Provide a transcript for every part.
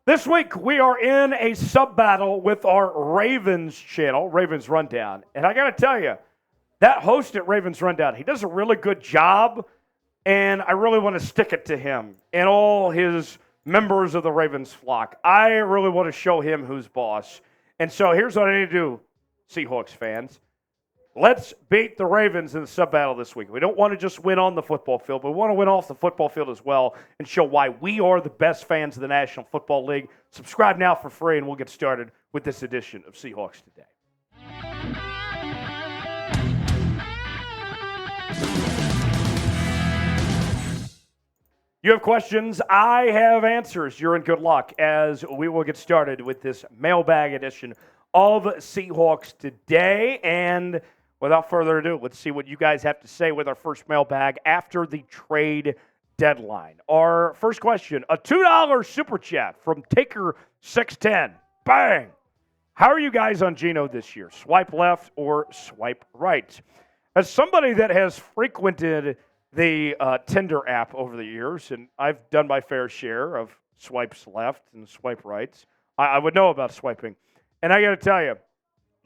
This week, we are in a sub-battle with our Ravens channel, Ravens Rundown. And I got to tell you, that host at Ravens Rundown, he does a really good job, and I really want to stick it to him and all his members of the Ravens flock. I really want to show him who's boss. And so here's what I need to do, Seahawks fans. Let's beat the Ravens in the sub-battle this week. We don't want to just win on the football field, but we want to win off the football field as well and show why we are the best fans of the National Football League. Subscribe now for free, and we'll get started with this edition of Seahawks Today. You have questions, I have answers. You're in good luck as we will get started with this mailbag edition of Seahawks Today. And without further ado, let's see what you guys have to say with our first mailbag after the trade deadline. Our first question, a $2 super chat from Taker610. Bang! How are you guys on Geno this year? Swipe left or swipe right? As somebody that has frequented the Tinder app over the years, and I've done my fair share of swipes left and swipe rights, I would know about swiping. And I got to tell you,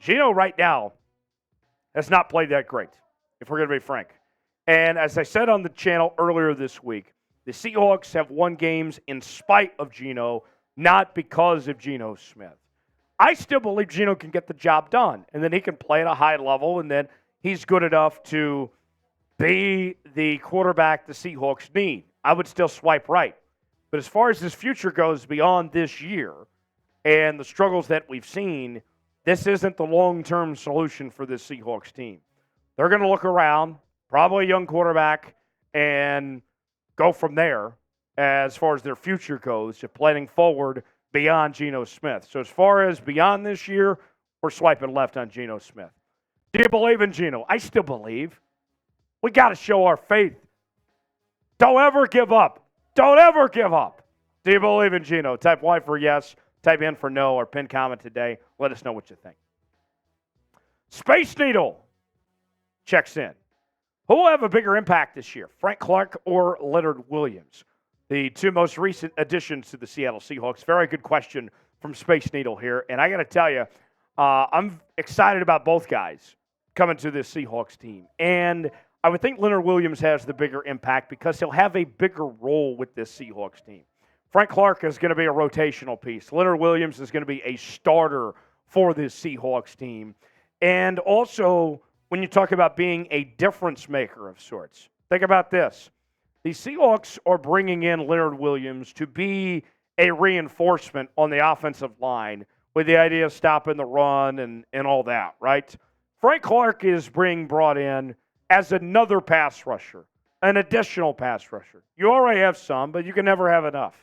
Geno right now has not played that great, if we're going to be frank. And as I said on the channel earlier this week, the Seahawks have won games in spite of Geno, not because of Geno Smith. I still believe Geno can get the job done, and then he can play at a high level, and then he's good enough to be the quarterback the Seahawks need. I would still swipe right. But as far as his future goes beyond this year and the struggles that we've seen, this isn't the long-term solution for this Seahawks team. They're going to look around, probably a young quarterback, and go from there as far as their future goes, to planning forward beyond Geno Smith. So as far as beyond this year, we're swiping left on Geno Smith. Do you believe in Geno? I still believe. We got to show our faith. Don't ever give up. Don't ever give up. Do you believe in Geno? Type Y for yes. Type in for no or pin comment today. Let us know what you think. Space Needle checks in. Who will have a bigger impact this year, Frank Clark or Leonard Williams? The two most recent additions to the Seattle Seahawks. Very good question from Space Needle here. And I got to tell you, I'm excited about both guys coming to this Seahawks team. And I would think Leonard Williams has the bigger impact because he'll have a bigger role with this Seahawks team. Frank Clark is going to be a rotational piece. Leonard Williams is going to be a starter for this Seahawks team. And also, when you talk about being a difference maker of sorts, think about this. The Seahawks are bringing in Leonard Williams to be a reinforcement on the offensive line with the idea of stopping the run and all that, right? Frank Clark is being brought in as another pass rusher, an additional pass rusher. You already have some, but you can never have enough.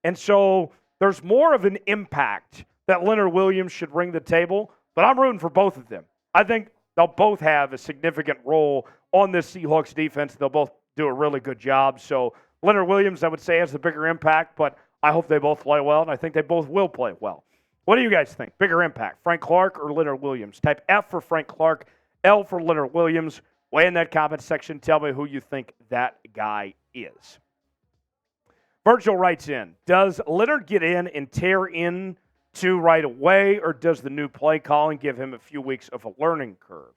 And so there's more of an impact that Leonard Williams should bring to the table, but I'm rooting for both of them. I think they'll both have a significant role on this Seahawks defense. They'll both do a really good job. So Leonard Williams, I would say, has the bigger impact, but I hope they both play well, and I think they both will play well. What do you guys think? Bigger impact, Frank Clark or Leonard Williams? Type F for Frank Clark, L for Leonard Williams. Weigh in that comment section. Tell me who you think that guy is. Virgil writes in, does Leonard get in and tear into right away, or does the new play calling give him a few weeks of a learning curve?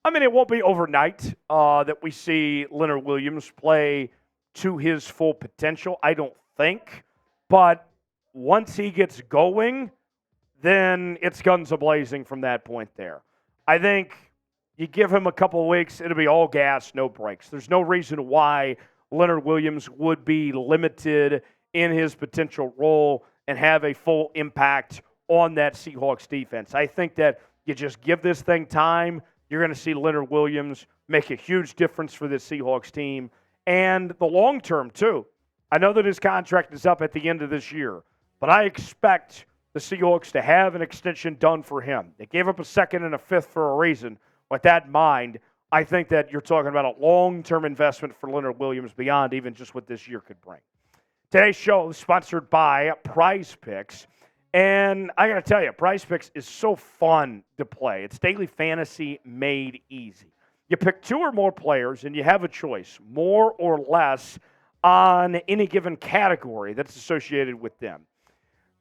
I mean, it won't be overnight that we see Leonard Williams play to his full potential, I don't think. But once he gets going, then it's guns a-blazing from that point there. I think you give him a couple of weeks, it'll be all gas, no brakes. There's no reason why Leonard Williams would be limited in his potential role and have a full impact on that Seahawks defense. I think that you just give this thing time, you're going to see Leonard Williams make a huge difference for this Seahawks team. And the long term, too. I know that his contract is up at the end of this year, but I expect the Seahawks to have an extension done for him. They gave up a second and a fifth for a reason. With that in mind, I think that you're talking about a long-term investment for Leonard Williams beyond even just what this year could bring. Today's show is sponsored by Prize Picks. And I got to tell you, Prize Picks is so fun to play. It's daily fantasy made easy. You pick two or more players, and you have a choice, more or less, on any given category that's associated with them.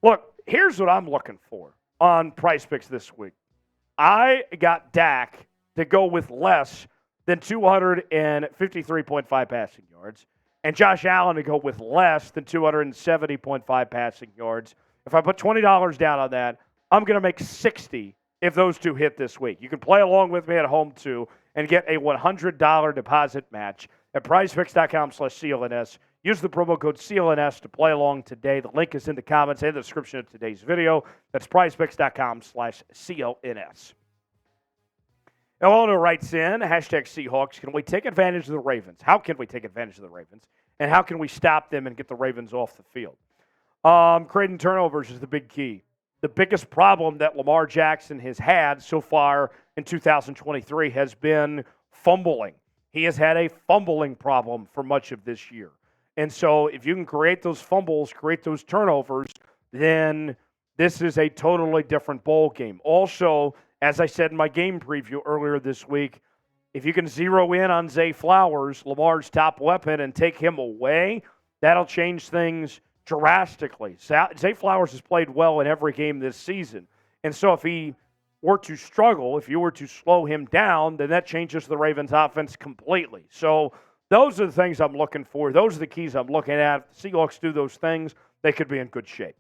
Look, here's what I'm looking for on Price Picks this week. I got Dak to go with less than 253.5 passing yards, and Josh Allen to go with less than 270.5 passing yards. If I put $20 down on that, I'm going to make 60 if those two hit this week. You can play along with me at home, too, and get a $100 deposit match at prizepicks.com/CLNS. Use the promo code CLNS to play along today. The link is in the comments and the description of today's video. That's prizepicks.com/CLNS. Eleanor writes in, #Seahawks, can we take advantage of the Ravens? How can we take advantage of the Ravens? And how can we stop them and get the Ravens off the field? Creating turnovers is the big key. The biggest problem that Lamar Jackson has had so far in 2023 has been fumbling. He has had a fumbling problem for much of this year. And so if you can create those fumbles, create those turnovers, then this is a totally different ball game. Also, as I said in my game preview earlier this week, if you can zero in on Zay Flowers, Lamar's top weapon, and take him away, that'll change things drastically. Zay Flowers has played well in every game this season. And so if he were to struggle, if you were to slow him down, then that changes the Ravens' offense completely. So those are the things I'm looking for. Those are the keys I'm looking at. If the Seahawks do those things, they could be in good shape.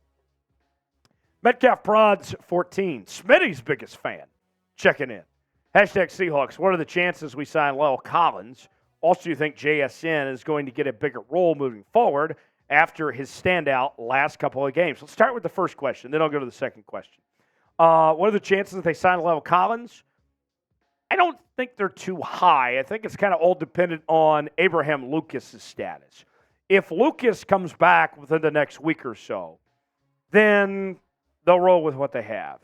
Metcalf Prods 14, Smitty's biggest fan, checking in. #Seahawks, what are the chances we sign Lyle Collins? Also, do you think JSN is going to get a bigger role moving forward after his standout last couple of games? Let's start with the first question, then I'll go to the second question. What are the chances that they sign Lyle Collins? I don't think they're too high. I think it's kind of all dependent on Abraham Lucas' status. If Lucas comes back within the next week or so, then they'll roll with what they have.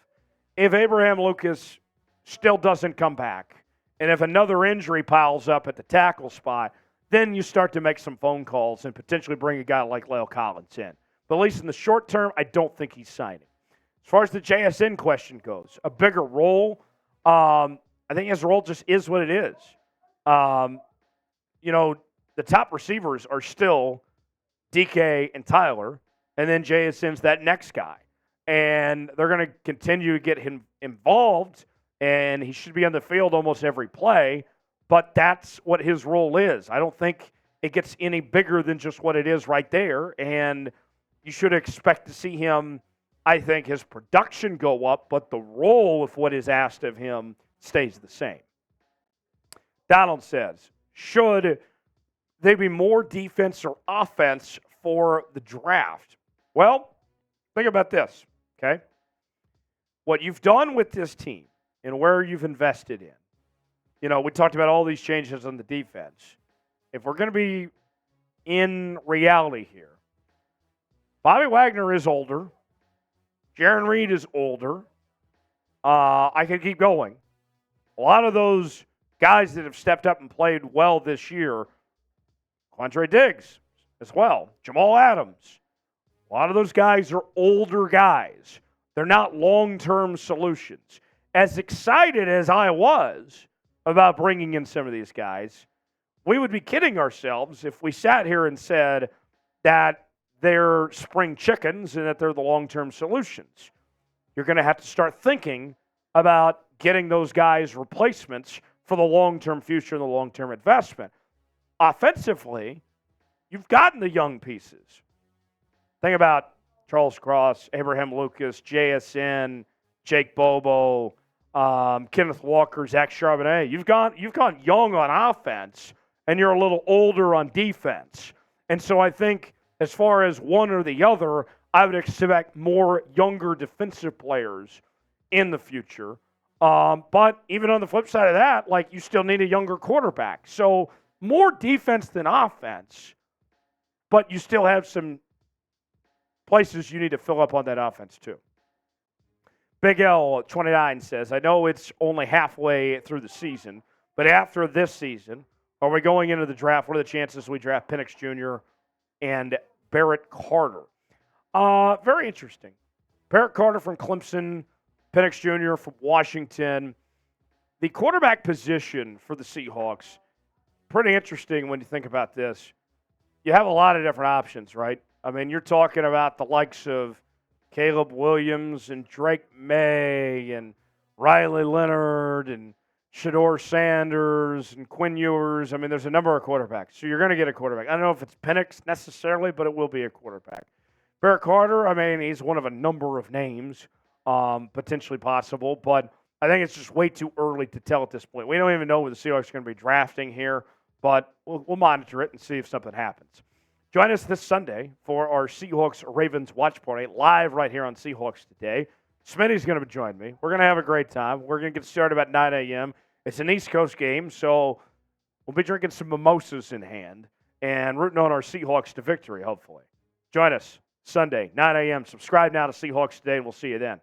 If Abraham Lucas still doesn't come back, and if another injury piles up at the tackle spot, then you start to make some phone calls and potentially bring a guy like Lyle Collins in. But at least in the short term, I don't think he's signing. As far as the JSN question goes, a bigger role, I think his role just is what it is. The top receivers are still DK and Tyler, and then JSN's that next guy. And they're going to continue to get him involved, and he should be on the field almost every play, but that's what his role is. I don't think it gets any bigger than just what it is right there, and you should expect to see him, I think, his production go up, but the role of what is asked of him stays the same. Donald says, should there be more defense or offense for the draft? Well, think about this, okay? What you've done with this team and where you've invested in. We talked about all these changes on the defense. If we're going to be in reality here, Bobby Wagner is older. Jaron Reed is older. I could keep going. A lot of those guys that have stepped up and played well this year, Quandre Diggs as well, Jamal Adams. A lot of those guys are older guys. They're not long-term solutions. As excited as I was about bringing in some of these guys, we would be kidding ourselves if we sat here and said that they're spring chickens and that they're the long-term solutions. You're going to have to start thinking about getting those guys replacements for the long-term future and the long-term investment. Offensively, you've gotten the young pieces. Think about Charles Cross, Abraham Lucas, JSN, Jake Bobo, Kenneth Walker, Zach Charbonnet. You've gone young on offense, and you're a little older on defense. And so I think as far as one or the other, I would expect more younger defensive players in the future. But even on the flip side of that, you still need a younger quarterback. So more defense than offense, but you still have some places you need to fill up on that offense too. Big L 29 says, I know it's only halfway through the season, but after this season, are we going into the draft? What are the chances we draft Penix Jr. and Barrett Carter? Very interesting. Barrett Carter from Clemson, Penix Jr. from Washington. The quarterback position for the Seahawks, pretty interesting when you think about this. You have a lot of different options, right? I mean, you're talking about the likes of Caleb Williams and Drake May and Riley Leonard and Shador Sanders and Quinn Ewers. I mean, there's a number of quarterbacks. So you're going to get a quarterback. I don't know if it's Penix necessarily, but it will be a quarterback. Barrett Carter, I mean, he's one of a number of names potentially possible, but I think it's just way too early to tell at this point. We don't even know where the Seahawks are going to be drafting here, but we'll monitor it and see if something happens. Join us this Sunday for our Seahawks-Ravens watch party live right here on Seahawks Today. Smitty's going to join me. We're going to have a great time. We're going to get started about 9 a.m. It's an East Coast game, so we'll be drinking some mimosas in hand and rooting on our Seahawks to victory, hopefully. Join us Sunday, 9 a.m. Subscribe now to Seahawks Today, and we'll see you then.